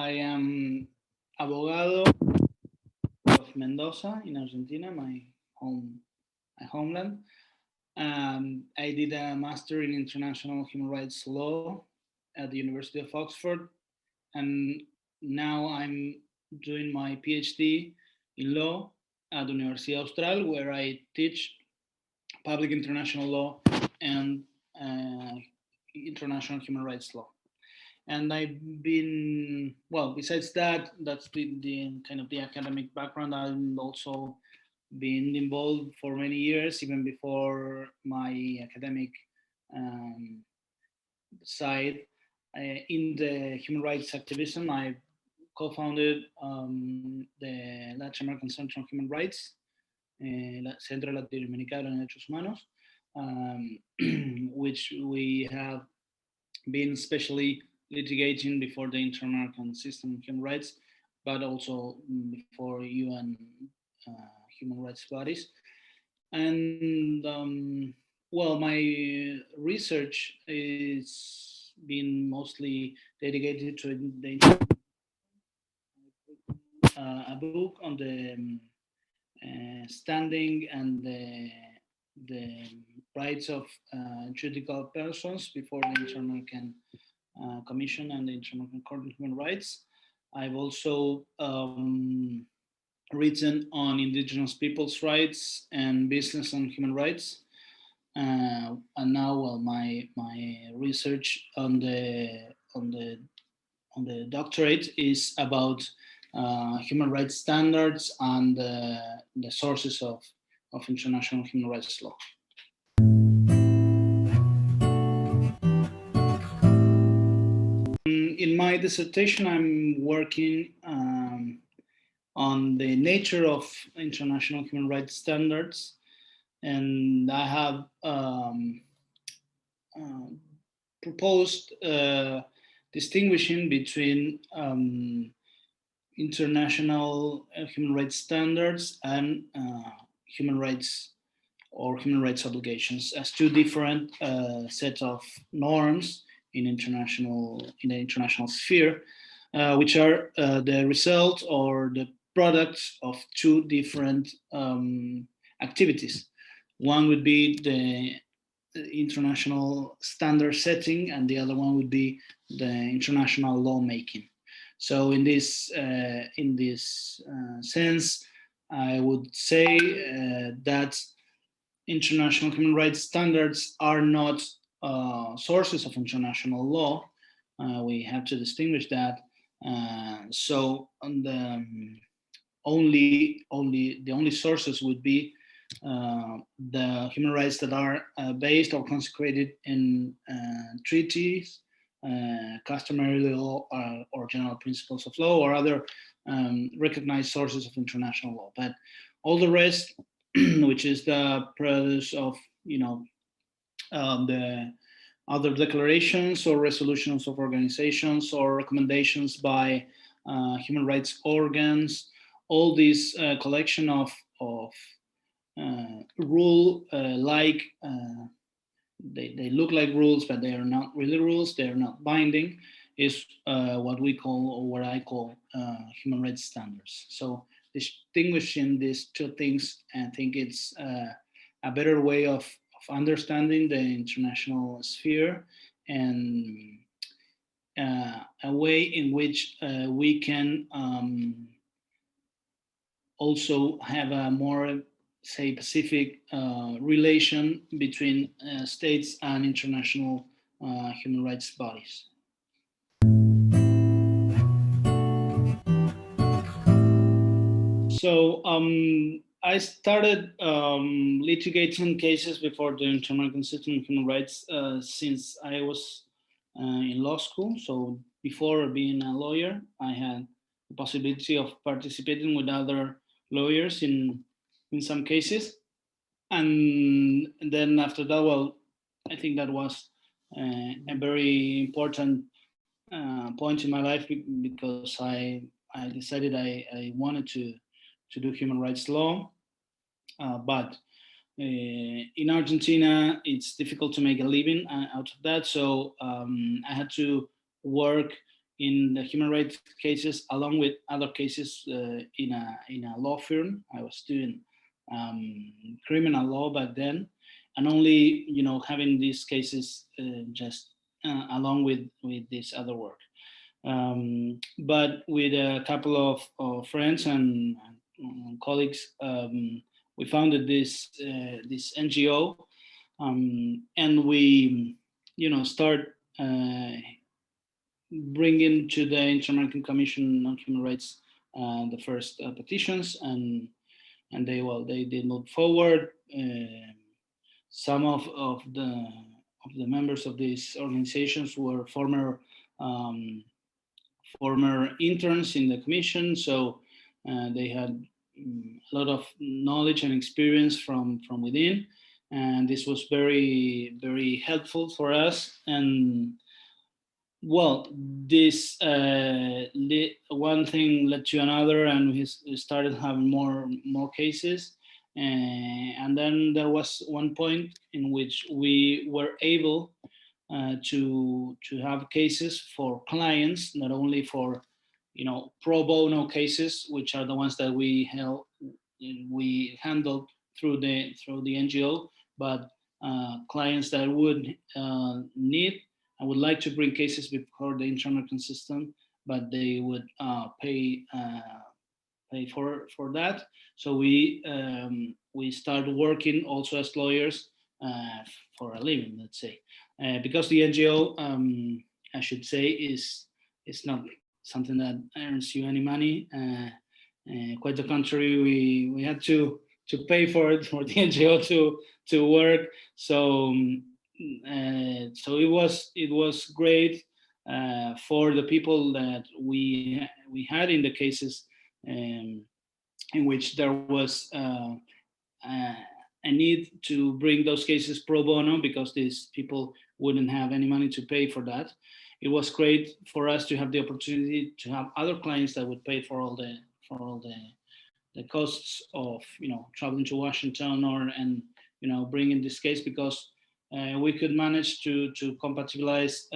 I am abogado of Mendoza in Argentina, my homeland. I did a master in international human rights law at the University of Oxford, and now I'm doing my PhD in law at the Universidad Austral, where I teach public international law and uh, international human rights law. And I've been, well, besides that, that's the kind of the academic background. I've also been involved for many years, even before my academic um, side, in the human rights activism. I co-founded the Latin American Center on Human Rights, Centro Latinoamericano de Derechos Humanos, which we have been especially litigating before the Inter-American System of Human Rights, but also before UN uh, human rights bodies. And well, my research is been mostly dedicated to the a book on the standing and the rights of judicial persons before the Inter-American Commission and the Inter-American Court on Human Rights. I've also written on indigenous people's rights and business and human rights. And now, well, my research on the doctorate is about human rights standards and the sources of international human rights law. In my dissertation, I'm working on the nature of international human rights standards, and I have uh, proposed distinguishing between international human rights standards and human rights or human rights obligations as two different sets of norms in the international sphere, which are the result or the products of two different activities. One would be the international standard setting, and the other one would be the international lawmaking. So, in this sense, I would say that international human rights standards are not sources of international law. We have to distinguish that. So, on the only sources would be the human rights that are based or consecrated in treaties, customary law, or general principles of law, or other recognized sources of international law. But all the rest, which is the produce of the other declarations or resolutions of organizations or recommendations by human rights organs, all this collection of rule like they look like rules, but they are not really rules. They are not binding. Is what we call, or what I call, human rights standards. So distinguishing these two things, I think it's a better way of understanding the international sphere, and a way in which we can also have a more, say, pacific relation between states and international human rights bodies. So I started litigating cases before the Inter-American System of Human Rights since I was in law school. So before being a lawyer, I had the possibility of participating with other lawyers in some cases. And then after that, well, I think that was a very important point in my life, because I decided I wanted to do human rights law. But in Argentina, it's difficult to make a living out of that. So I had to work in the human rights cases, along with other cases in a law firm. I was doing criminal law back then, and only having these cases just along with this other work. But with a couple of friends and colleagues, we founded this NGO, and we start bringing to the Inter-American Commission on Human Rights the first petitions, and they did move forward. Some of the members of these organizations were former interns in the commission, so they had a lot of knowledge and experience from within, and this was very, very helpful for us. And well, this one thing led to another, and we started having more cases. And then there was one point in which we were able to have cases for clients, not only for pro bono cases, which are the ones that we handled through the NGO, but clients that would need and would like to bring cases before the Inter-American system, but they would pay for that. So we started working also as lawyers for a living, let's say, because the NGO, I should say, is not something that earns you any money. Quite the contrary, we had to pay for it, for the NGO to work. So so it was great for the people that we had in the cases in which there was a need to bring those cases pro bono, because these people wouldn't have any money to pay for that. It was great for us to have the opportunity to have other clients that would pay for all the costs of traveling to Washington and bringing this case, because we could manage to compatibilize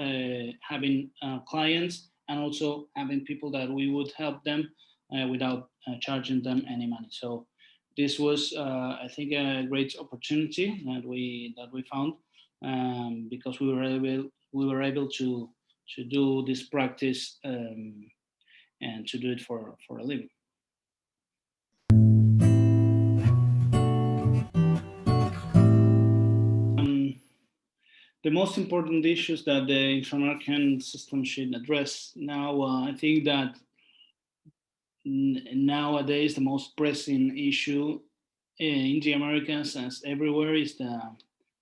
having clients and also having people that we would help them without charging them any money. So this was, I think, a great opportunity that we found, because we were able to do this practice and to do it for a living. The most important issues that the Inter-American system should address now, I think that nowadays the most pressing issue in the Americas, as everywhere, is the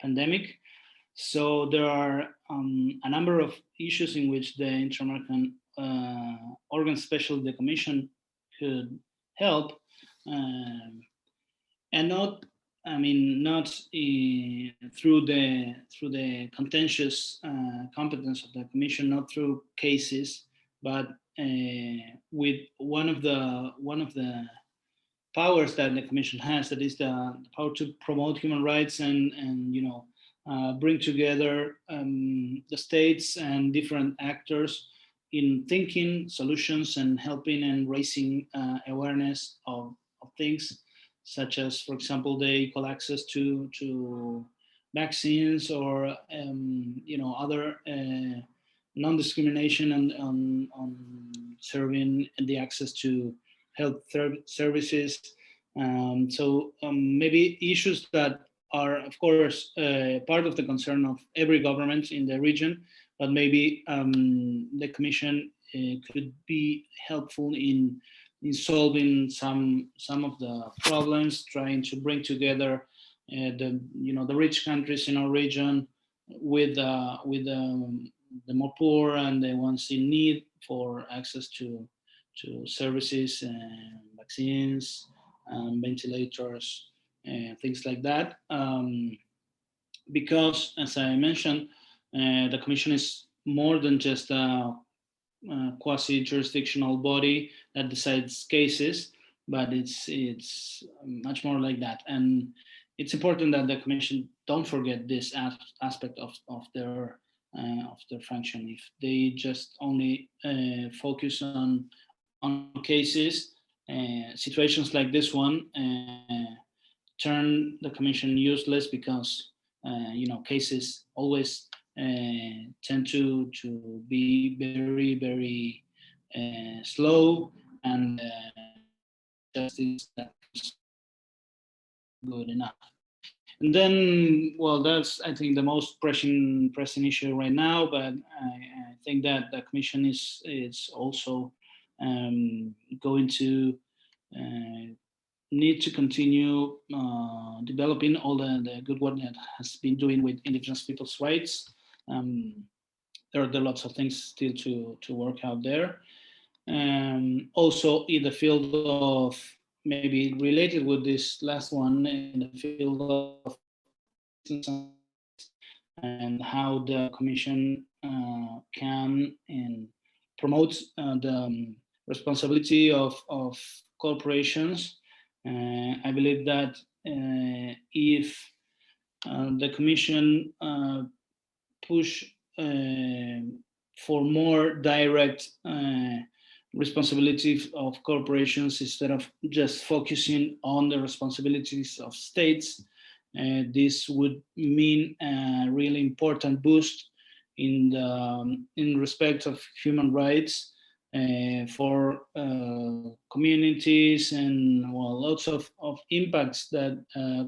pandemic. So there are a number of issues in which the Inter-American organ, especially the Commission, could help, and not through the contentious competence of the Commission, not through cases, but with one of the powers that the Commission has, that is the power to promote human rights and bring together the states and different actors in thinking solutions and helping and raising awareness of things such as, for example, the equal access to vaccines, or other non-discrimination on serving and the access to health services. So maybe issues that are, of course, part of the concern of every government in the region, but maybe the Commission could be helpful in solving some of the problems, trying to bring together the rich countries in our region with the more poor and the ones in need for access to services and vaccines, ventilators, and things like that. Because, as I mentioned, the Commission is more than just a quasi-jurisdictional body that decides cases, but it's much more like that. And it's important that the Commission don't forget this aspect of their of their function. If they just only focus on cases, situations like this one turn the commission useless because cases always tend to be very very slow, and justice that's good enough. And then, well, that's, I think, the most pressing issue right now. But I think that the commission is also going to need to continue developing all the good work that has been doing with indigenous people's rights. There are lots of things still to work out there. Also in the field of, maybe related with this last one, in the field of and how the commission can and promotes the responsibility of corporations. I believe that if the commission push for more direct responsibility of corporations instead of just focusing on the responsibilities of states, this would mean a really important boost in respect of human rights for communities, and well, lots of impacts that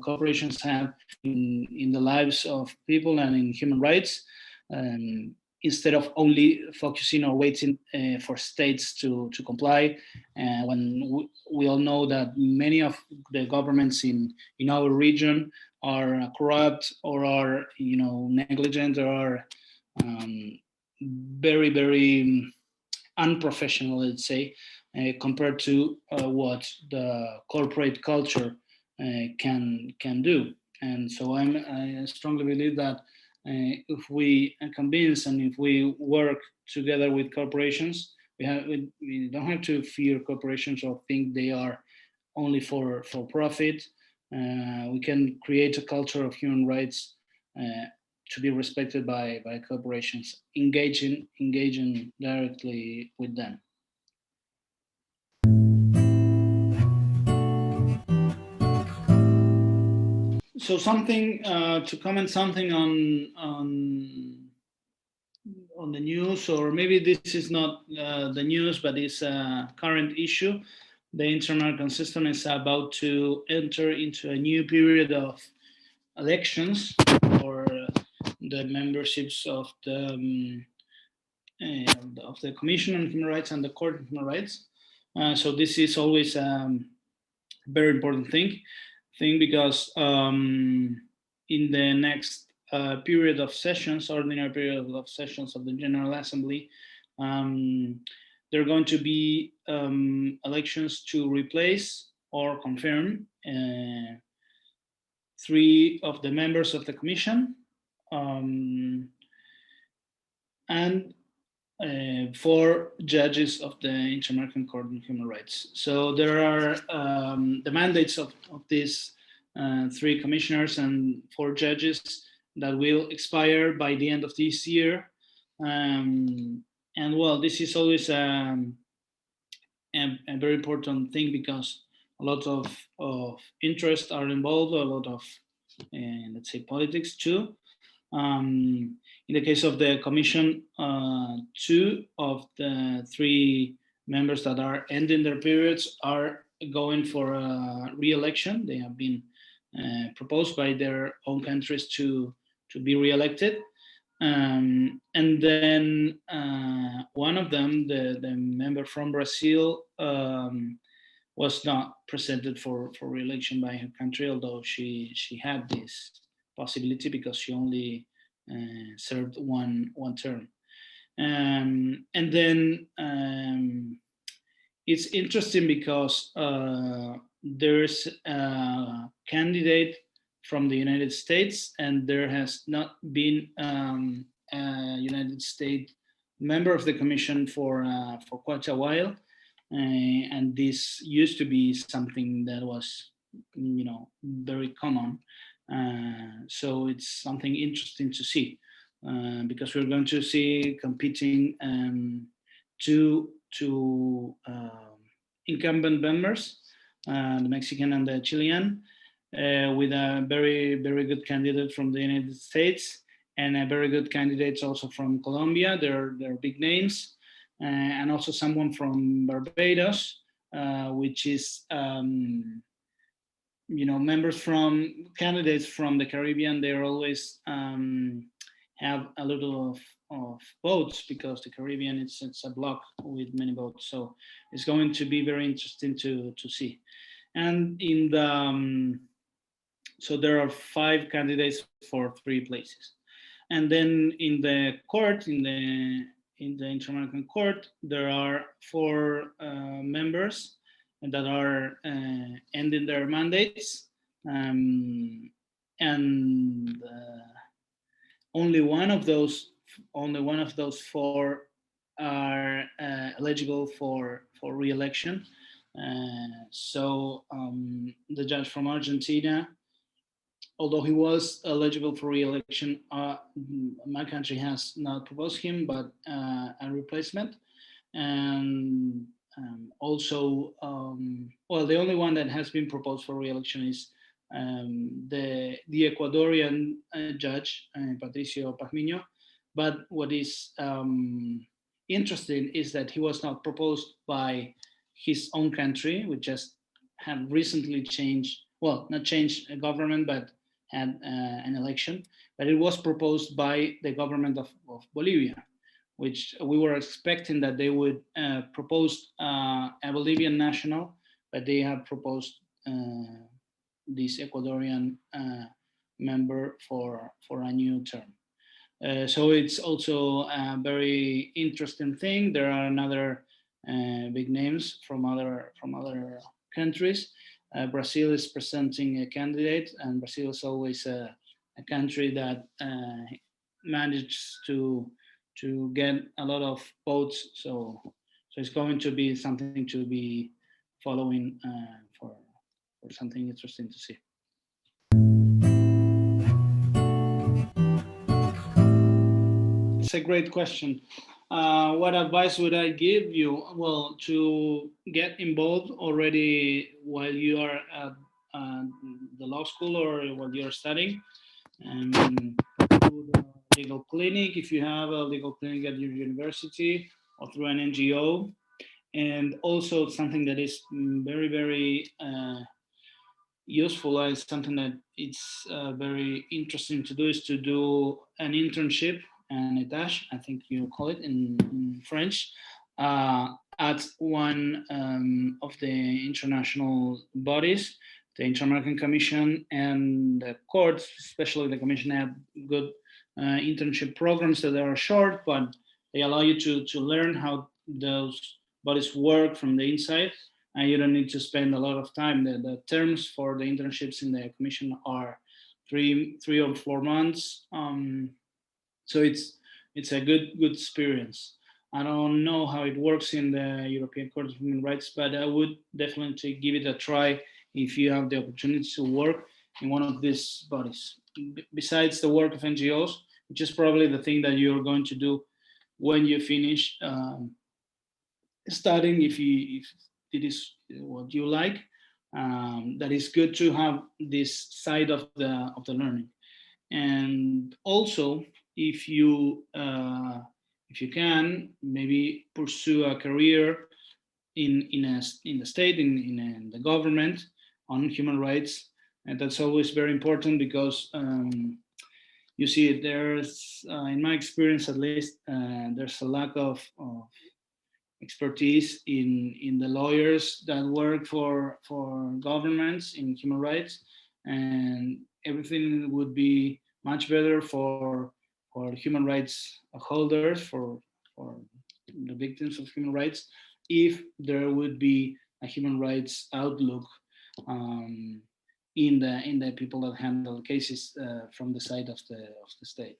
corporations have in the lives of people and in human rights, instead of only focusing or waiting for states to comply. When we all know that many of the governments in our region are corrupt, or are negligent, or are very very unprofessional, let's say, compared to what the corporate culture can do. And so I strongly believe that if we convince and if we work together with corporations, we don't have to fear corporations or think they are only for profit. We can create a culture of human rights to be respected by corporations, engaging directly with them. So something to comment something on the news, or maybe this is not the news, but it's a current issue. The Inter-American system is about to enter into a new period of elections for the memberships of the Commission on Human Rights and the Court of Human Rights. So this is always a very important thing because in the next period of sessions, ordinary period of sessions of the General Assembly, there are going to be elections to replace or confirm 3 of the members of the Commission, and 4 judges of the Inter-American Court on Human Rights. So there are the mandates of these 3 commissioners and 4 judges that will expire by the end of this year. And well, this is always a very important thing because a lot of interests are involved, a lot of, let's say, politics too. In the case of the Commission, 2 of the 3 members that are ending their periods are going for a re-election. They have been proposed by their own countries to be re-elected. And then one of them, the member from Brazil, was not presented for re-election by her country, although she had this possibility because she only served one term. And then it's interesting because there's a candidate from the United States, and there has not been a United States member of the Commission for quite a while. And this used to be something that was, very common. So it's something interesting to see. because we're going to see competing two incumbent members, the Mexican and the Chilean, with a very, very good candidate from the United States and a very good candidates also from Colombia. They're big names, and also someone from Barbados, which is members from candidates from the Caribbean. They're always have a little of votes because the Caribbean it's a block with many votes. So it's going to be very interesting to see. And in the so there are 5 candidates for 3 places. And then in the court, in the Inter-American Court, there are 4 members that are ending their mandates, and only one of those 4 are eligible for re-election. So the judge from Argentina, although he was eligible for re-election, my country has not proposed him, but a replacement. And also, well, the only one that has been proposed for re-election is the Ecuadorian judge, Patricio Pazmiño. But what is interesting is that he was not proposed by his own country, which just had recently changed, well, not changed a government, but had an election, but it was proposed by the government of Bolivia, which we were expecting that they would propose a Bolivian national, but they have proposed this Ecuadorian member for a new term. So it's also a very interesting thing. There are another big names from other countries. Brazil is presenting a candidate, and Brazil is always a country that manages to get a lot of votes. So it's going to be something to be following for something interesting to see. It's a great question. What advice would I give you? Well, to get involved already while you are at the law school or while you're studying, and through the legal clinic, if you have a legal clinic at your university, or through an NGO. And also something that is very, very useful, and something that it's very interesting to do, is to do an internship, an étage, I think you call it in French, at one of the international bodies. The Inter-American Commission and the courts, especially the Commission, have good internship programs that are short, but they allow you to learn how those bodies work from the inside, and you don't need to spend a lot of time. The terms for the internships in the Commission are 3 or 4 months. So it's a good experience. I don't know how it works in the European Court of Human Rights, but I would definitely give it a try if you have the opportunity to work in one of these bodies. Besides the work of NGOs, which is probably the thing that you're going to do when you finish studying, if it is what you like, that is good to have this side of the learning. And also, if you can, maybe pursue a career in the state, in the government, on human rights, and that's always very important, because you see, there's in my experience at least, there's a lack of expertise in the lawyers that work for governments in human rights, and everything would be much better for human rights holders, for the victims of human rights, if there would be a human rights outlook in the people that handle cases from the side of the state.